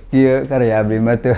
Iya, karya abdi mah tuh.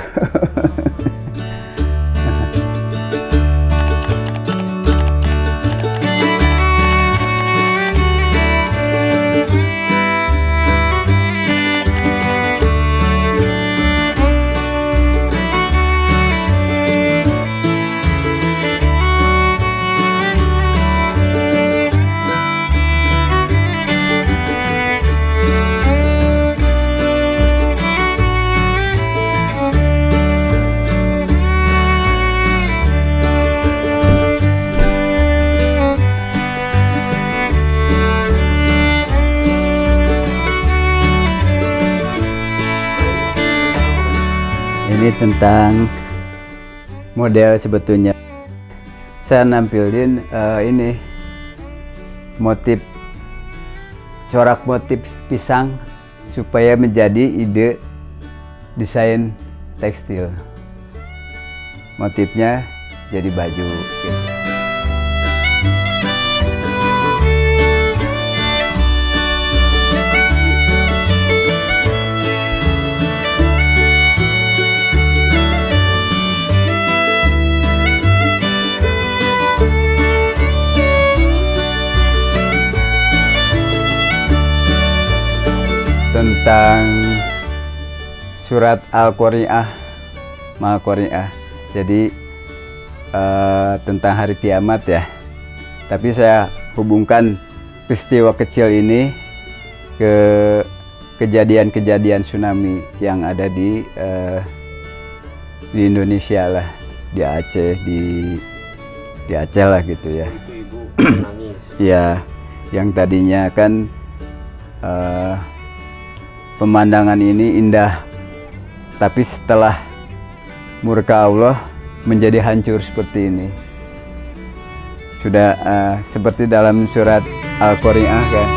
Ini tentang model sebetulnya. Saya nampilin ini motif, corak motif pisang supaya menjadi ide desain tekstil. Motifnya jadi baju gitu. Tentang surat Al-Qari'ah, Mal-Qari'ah. Jadi tentang hari kiamat ya. Tapi saya hubungkan peristiwa kecil ini ke kejadian-kejadian tsunami yang ada di Indonesia lah, di Aceh, di Aceh lah gitu ya. Itu ibu menangis. Ya, yang tadinya kan pemandangan ini indah, tapi setelah murka Allah menjadi hancur seperti ini. Sudah seperti dalam surat Al-Qari'ah kan.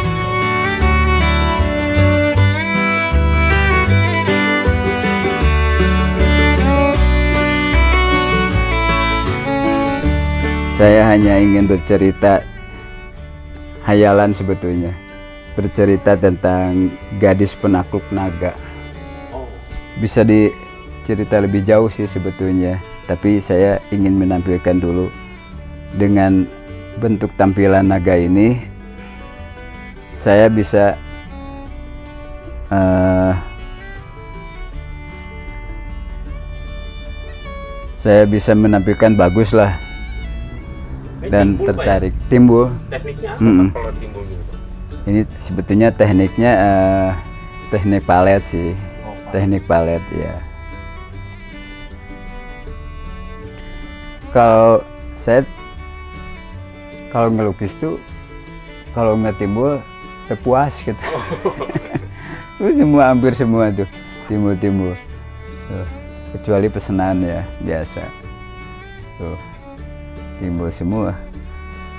Saya hanya ingin bercerita hayalan sebetulnya. Bercerita tentang gadis penakluk naga. Bisa dicerita lebih jauh sih sebetulnya, tapi saya ingin menampilkan dulu dengan bentuk tampilan naga ini. Saya bisa menampilkan bagus lah dan timbul, tertarik. Timbul. Tekniknya apa kalau timbul gitu? Ini sebetulnya tekniknya teknik palet sih. Teknik palet ya. Kalau ngelukis tuh kalau nggak timbul terpuas gitu. Tuh hampir semua tuh timbul. Tuh, kecuali pesanan ya biasa. Tuh timbul semua.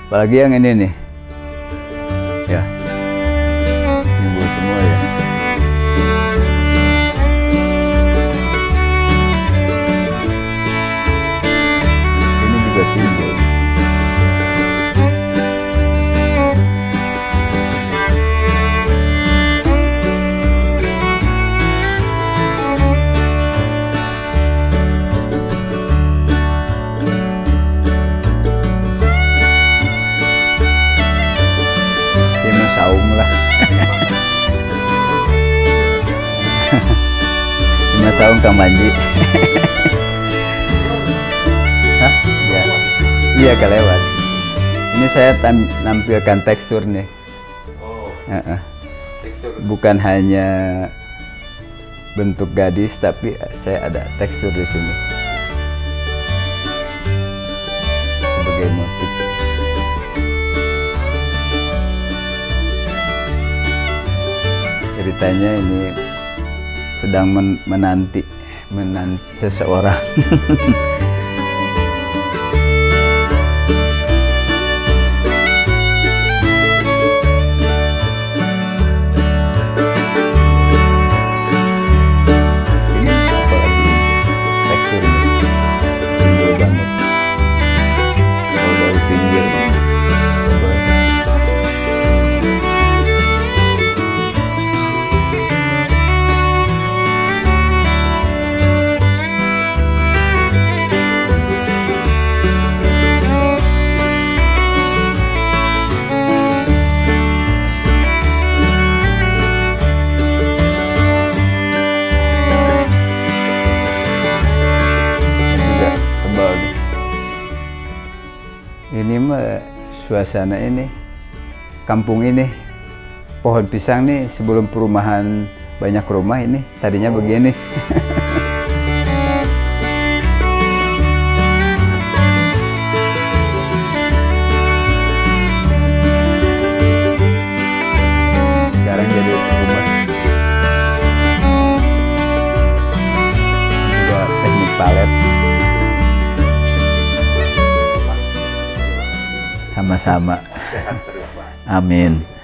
Apalagi yang ini nih. Ya. Timbul semua ya. Ini juga timbul. Saung lah. Ini saung Kang Manji. Hah? Ya. Iya kelewat. Ini saya tampilkan tekstur nih. Tekstur. Bukan hanya bentuk gadis, tapi saya ada tekstur di sini. Sebagai motif. Ceritanya ini sedang menanti seseorang. Ini apalagi teksturnya timbul banget. Kalau dari pinggir tebal. suasana ini, kampung ini, pohon pisang nih sebelum perumahan banyak rumah ini tadinya begini. Sekarang jadi rumah. Juga teknik palet. Sama-sama. Amin.